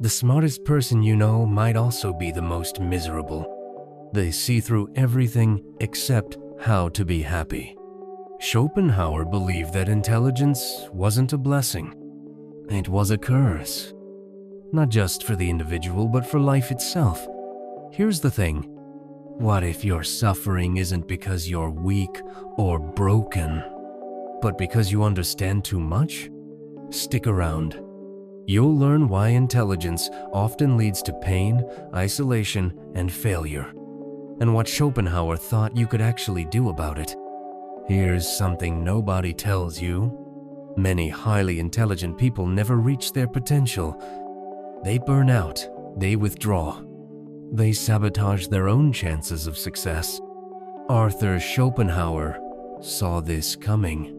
The smartest person you know might also be the most miserable. They see through everything except how to be happy. Schopenhauer believed that intelligence wasn't a blessing. It was a curse. Not just for the individual, but for life itself. Here's the thing. What if your suffering isn't because you're weak or broken, but because you understand too much? Stick around. You'll learn why intelligence often leads to pain, isolation, and failure, and what Schopenhauer thought you could actually do about it. Here's something nobody tells you. Many highly intelligent people never reach their potential. They burn out, they withdraw. They sabotage their own chances of success. Arthur Schopenhauer saw this coming.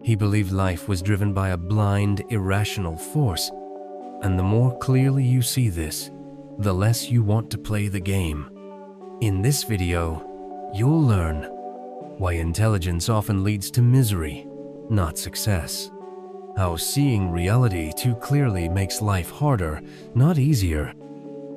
He believed life was driven by a blind, irrational force. And the more clearly you see this, the less you want to play the game. In this video, you'll learn why intelligence often leads to misery, not success. How seeing reality too clearly makes life harder, not easier.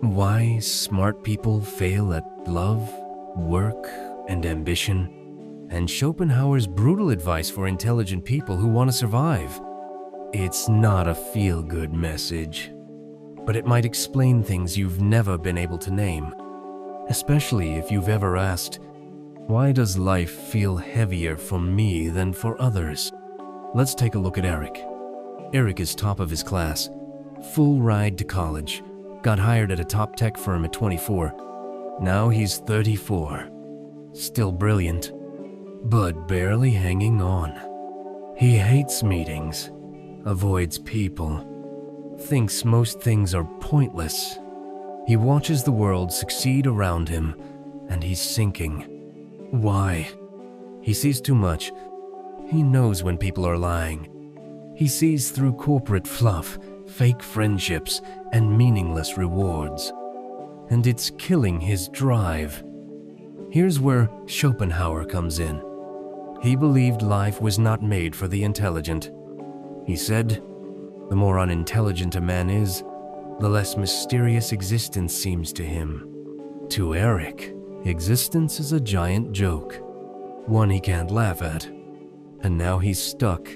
Why smart people fail at love, work, and ambition. And Schopenhauer's brutal advice for intelligent people who want to survive. It's not a feel-good message, but it might explain things you've never been able to name. Especially if you've ever asked, why does life feel heavier for me than for others? Let's take a look at Eric. Eric is top of his class, full ride to college, got hired at a top tech firm at 24. Now he's 34. Still brilliant, but barely hanging on. He hates meetings, avoids people, thinks most things are pointless. He watches the world succeed around him, and he's sinking. Why? He sees too much. He knows when people are lying. He sees through corporate fluff, fake friendships, and meaningless rewards. And it's killing his drive. Here's where Schopenhauer comes in. He believed life was not made for the intelligent. He said, the more unintelligent a man is, the less mysterious existence seems to him. To Eric, existence is a giant joke, one he can't laugh at. And now he's stuck.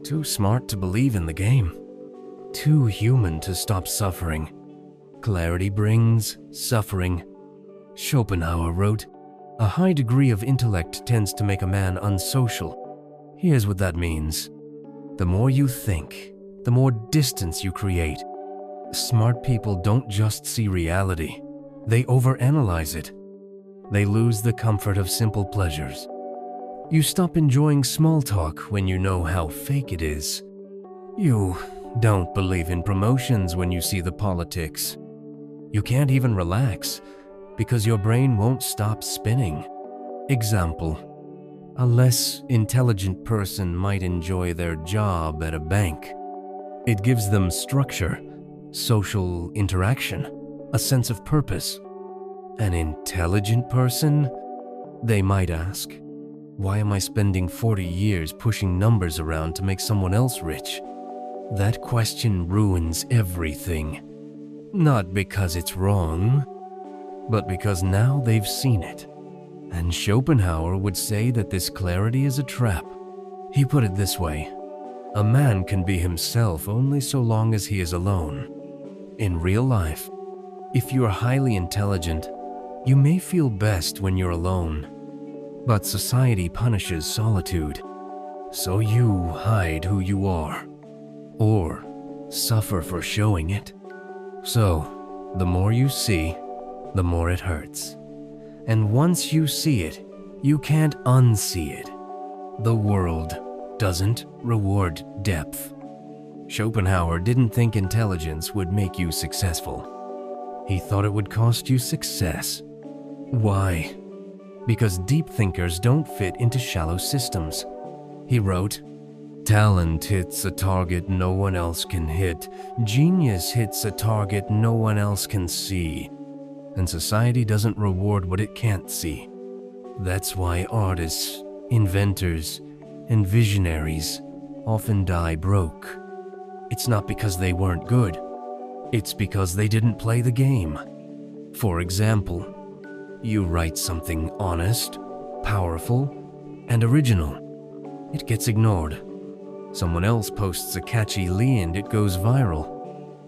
Too smart to believe in the game. Too human to stop suffering. Clarity brings suffering. Schopenhauer wrote, a high degree of intellect tends to make a man unsocial. Here's what that means. The more you think, the more distance you create. Smart people don't just see reality. They overanalyze it. They lose the comfort of simple pleasures. You stop enjoying small talk when you know how fake it is. You don't believe in promotions when you see the politics. You can't even relax because your brain won't stop spinning. Example. A less intelligent person might enjoy their job at a bank. It gives them structure, social interaction, a sense of purpose. An intelligent person? They might ask, why am I spending 40 years pushing numbers around to make someone else rich? That question ruins everything. Not because it's wrong, but because now they've seen it. And Schopenhauer would say that this clarity is a trap. He put it this way, a man can be himself only so long as he is alone. In real life, if you're highly intelligent, you may feel best when you're alone. But society punishes solitude, so you hide who you are, or suffer for showing it. So, the more you see, the more it hurts. And once you see it, you can't unsee it. The world doesn't reward depth. Schopenhauer didn't think intelligence would make you successful. He thought it would cost you success. Why? Because deep thinkers don't fit into shallow systems. He wrote, talent hits a target no one else can hit. Genius hits a target no one else can see. And society doesn't reward what it can't see. That's why artists, inventors, and visionaries often die broke. It's not because they weren't good. It's because they didn't play the game. For example, you write something honest, powerful, and original. It gets ignored. Someone else posts a catchy line and it goes viral.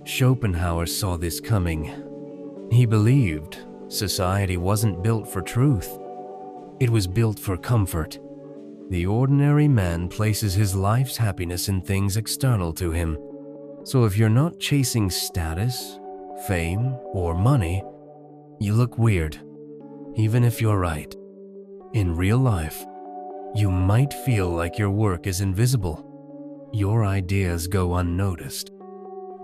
Schopenhauer saw this coming. He believed society wasn't built for truth. It was built for comfort. The ordinary man places his life's happiness in things external to him. So if you're not chasing status, fame, or money, you look weird, even if you're right. In real life, you might feel like your work is invisible. Your ideas go unnoticed.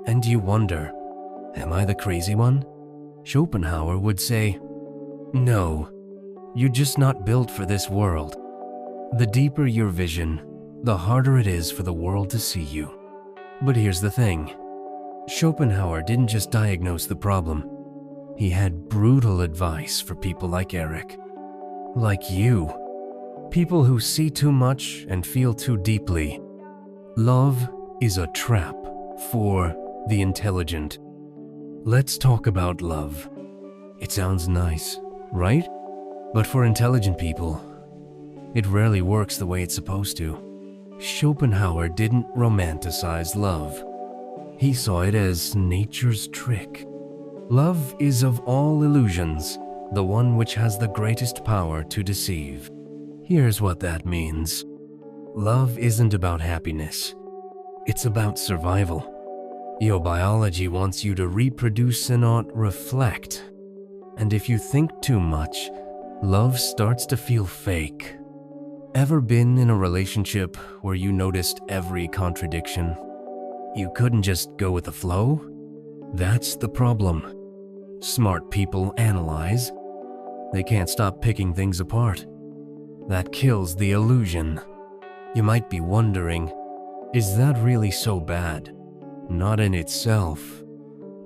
And you wonder, am I the crazy one? Schopenhauer would say, no, you're just not built for this world. The deeper your vision, the harder it is for the world to see you. But here's the thing. Schopenhauer didn't just diagnose the problem. He had brutal advice for people like Eric. Like you. People who see too much and feel too deeply. Love is a trap for the intelligent. Let's talk about love. It sounds nice, right? But for intelligent people, it rarely works the way it's supposed to. Schopenhauer didn't romanticize love. He saw it as nature's trick. Love is of all illusions, the one which has the greatest power to deceive. Here's what that means. Love isn't about happiness. It's about survival. Your biology wants you to reproduce and not reflect. And if you think too much, love starts to feel fake. Ever been in a relationship where you noticed every contradiction? You couldn't just go with the flow? That's the problem. Smart people analyze. They can't stop picking things apart. That kills the illusion. You might be wondering, is that really so bad? Not in itself.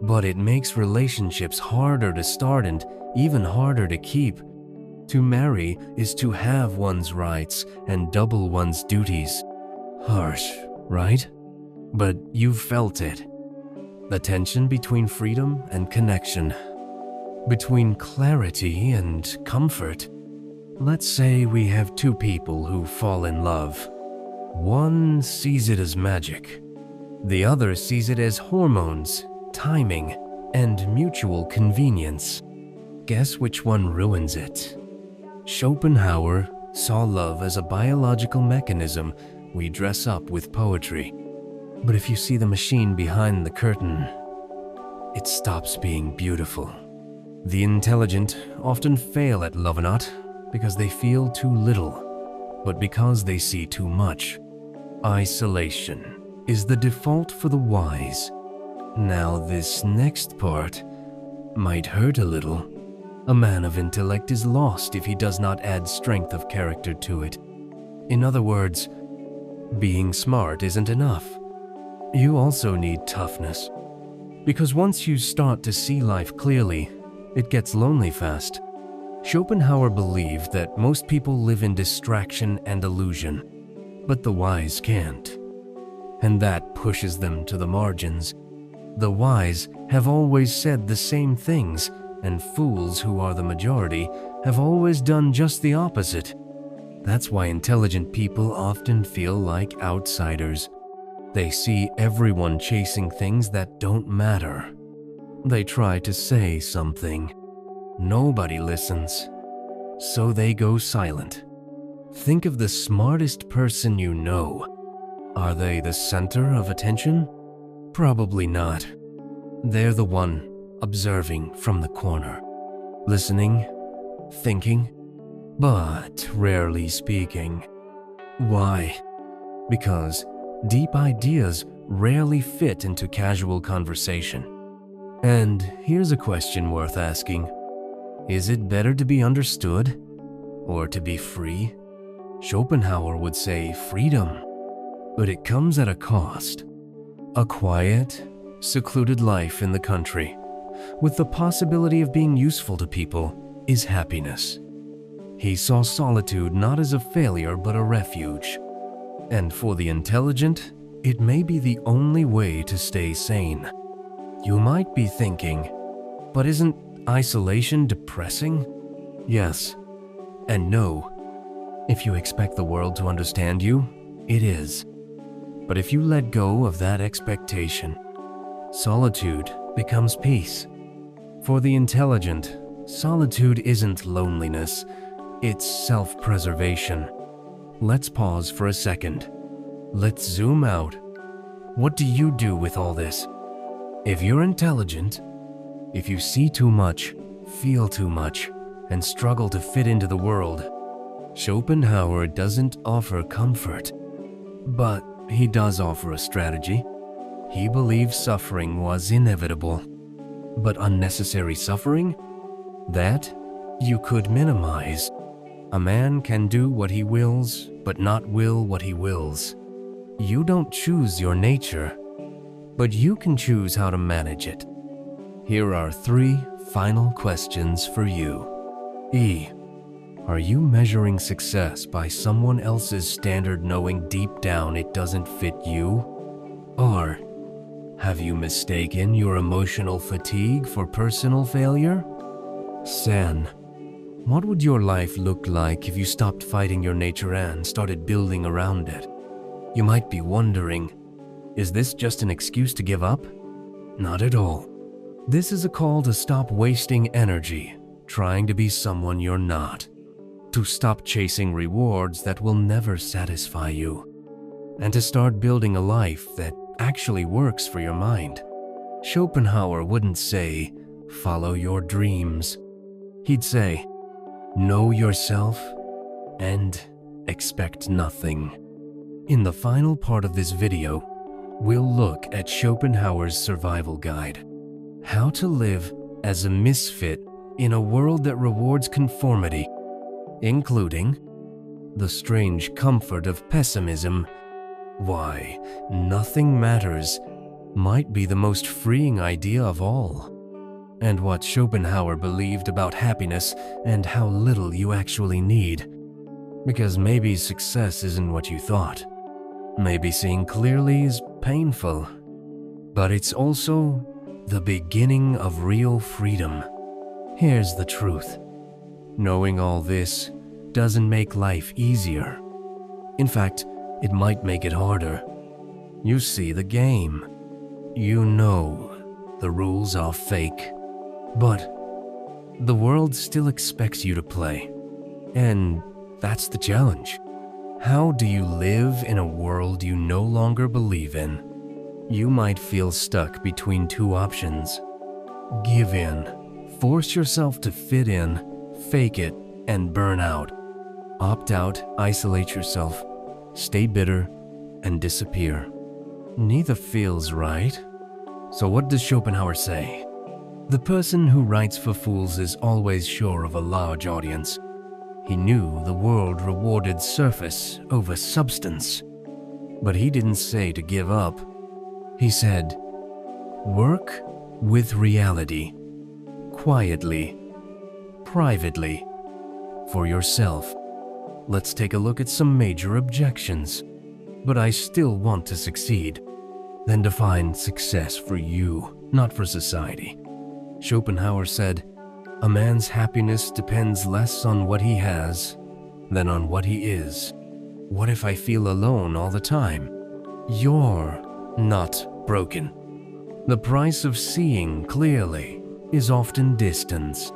But it makes relationships harder to start and even harder to keep. To marry is to have one's rights and double one's duties. Harsh, right? But you've felt it. The tension between freedom and connection. Between clarity and comfort. Let's say we have two people who fall in love. One sees it as magic. The other sees it as hormones, timing, and mutual convenience. Guess which one ruins it? Schopenhauer saw love as a biological mechanism we dress up with poetry. But if you see the machine behind the curtain, it stops being beautiful. The intelligent often fail at love not because they feel too little, but because they see too much. Isolation is the default for the wise. Now this next part might hurt a little. A man of intellect is lost if he does not add strength of character to it. In other words, being smart isn't enough. You also need toughness. Because once you start to see life clearly, it gets lonely fast. Schopenhauer believed that most people live in distraction and illusion, but the wise can't. And that pushes them to the margins. The wise have always said the same things, and fools, who are the majority, have always done just the opposite. That's why intelligent people often feel like outsiders. They see everyone chasing things that don't matter. They try to say something. Nobody listens. So they go silent. Think of the smartest person you know. Are they the center of attention? Probably not. They're the one observing from the corner, listening, thinking, but rarely speaking. Why? Because deep ideas rarely fit into casual conversation. And here's a question worth asking. Is it better to be understood or to be free? Schopenhauer would say freedom, but it comes at a cost. A quiet, secluded life in the country, with the possibility of being useful to people, is happiness. He saw solitude not as a failure but a refuge. And for the intelligent, it may be the only way to stay sane. You might be thinking, but isn't isolation depressing? Yes, and no. If you expect the world to understand you, it is. But if you let go of that expectation, solitude becomes peace. For the intelligent, solitude isn't loneliness, it's self-preservation. Let's pause for a second. Let's zoom out. What do you do with all this? If you're intelligent, if you see too much, feel too much, and struggle to fit into the world, Schopenhauer doesn't offer comfort, but he does offer a strategy. He believes suffering was inevitable, but unnecessary suffering? That you could minimize. A man can do what he wills, but not will what he wills. You don't choose your nature, but you can choose how to manage it. Here are 3 final questions for you. E. Are you measuring success by someone else's standard, knowing deep down it doesn't fit you? Or have you mistaken your emotional fatigue for personal failure? San, what would your life look like if you stopped fighting your nature and started building around it? You might be wondering, is this just an excuse to give up? Not at all. This is a call to stop wasting energy trying to be someone you're not, to stop chasing rewards that will never satisfy you, and to start building a life that actually works for your mind. Schopenhauer wouldn't say, follow your dreams. He'd say, know yourself and expect nothing. In the final part of this video, we'll look at Schopenhauer's survival guide, how to live as a misfit in a world that rewards conformity, including the strange comfort of pessimism, why nothing matters might be the most freeing idea of all, and what Schopenhauer believed about happiness and how little you actually need. Because maybe success isn't what you thought. Maybe seeing clearly is painful, but it's also the beginning of real freedom. Here's the truth. Knowing all this doesn't make life easier. In fact, it might make it harder. You see the game. You know the rules are fake, but the world still expects you to play. And that's the challenge. How do you live in a world you no longer believe in? You might feel stuck between 2 options. Give in. Force yourself to fit in, fake it, and burn out. Opt out, isolate yourself, stay bitter, and disappear. Neither feels right. So what does Schopenhauer say? The person who writes for fools is always sure of a large audience. He knew the world rewarded surface over substance. But he didn't say to give up. He said, work with reality, quietly, privately, for yourself. Let's take a look at some major objections. But I still want to succeed. Then define success for you, not for society. Schopenhauer said, a man's happiness depends less on what he has than on what he is. What if I feel alone all the time? You're not broken. The price of seeing clearly is often distance.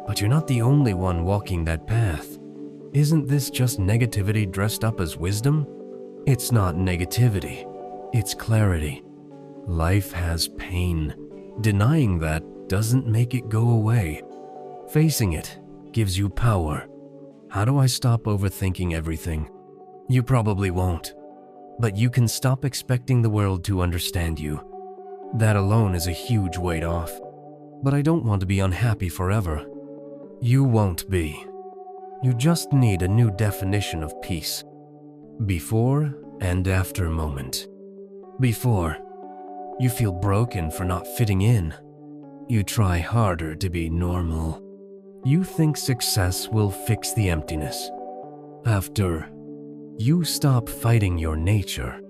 But you're not the only one walking that path. Isn't this just negativity dressed up as wisdom? It's not negativity, it's clarity. Life has pain. Denying that doesn't make it go away. Facing it gives you power. How do I stop overthinking everything? You probably won't. But you can stop expecting the world to understand you. That alone is a huge weight off. But I don't want to be unhappy forever. You won't be. You just need a new definition of peace. Before and after moment. Before, you feel broken for not fitting in. You try harder to be normal. You think success will fix the emptiness. After, you stop fighting your nature.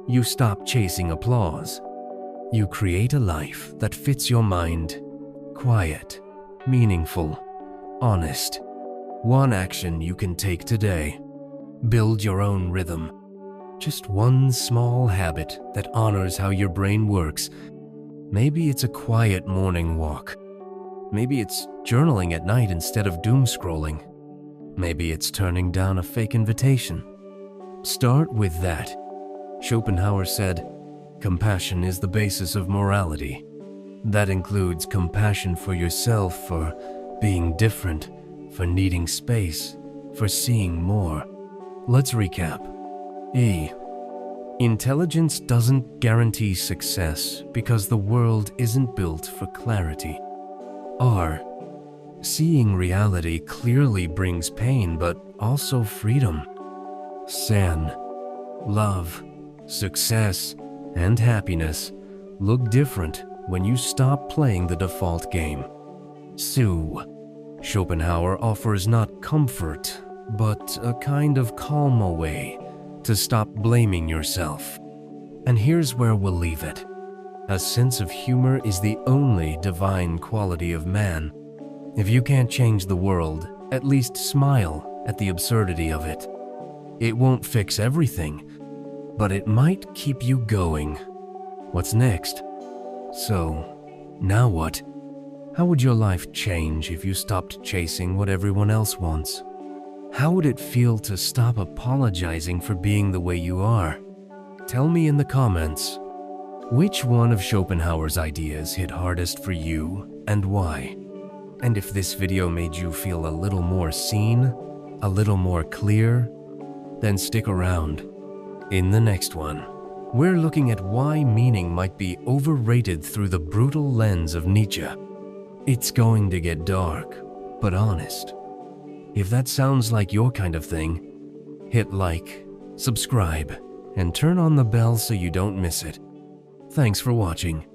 You stop chasing applause. You create a life that fits your mind, quiet, meaningful, honest. One action you can take today. Build your own rhythm. Just one small habit that honors how your brain works. Maybe it's a quiet morning walk. Maybe it's journaling at night instead of doom scrolling. Maybe it's turning down a fake invitation. Start with that. Schopenhauer said, "Compassion is the basis of morality." That includes compassion for yourself, for being different, for needing space, for seeing more. Let's recap. E. Intelligence doesn't guarantee success because the world isn't built for clarity. R. Seeing reality clearly brings pain, but also freedom. San. Love, success, and happiness look different when you stop playing the default game. Su. Schopenhauer offers not comfort, but a kind of calm way to stop blaming yourself. And here's where we'll leave it. A sense of humor is the only divine quality of man. If you can't change the world, at least smile at the absurdity of it. It won't fix everything, but it might keep you going. What's next? So, now what? How would your life change if you stopped chasing what everyone else wants? How would it feel to stop apologizing for being the way you are? Tell me in the comments. Which one of Schopenhauer's ideas hit hardest for you and why? And if this video made you feel a little more seen, a little more clear, then stick around. In the next one, we're looking at why meaning might be overrated through the brutal lens of Nietzsche. It's going to get dark, but honest. If that sounds like your kind of thing, hit like, subscribe, and turn on the bell so you don't miss it. Thanks for watching.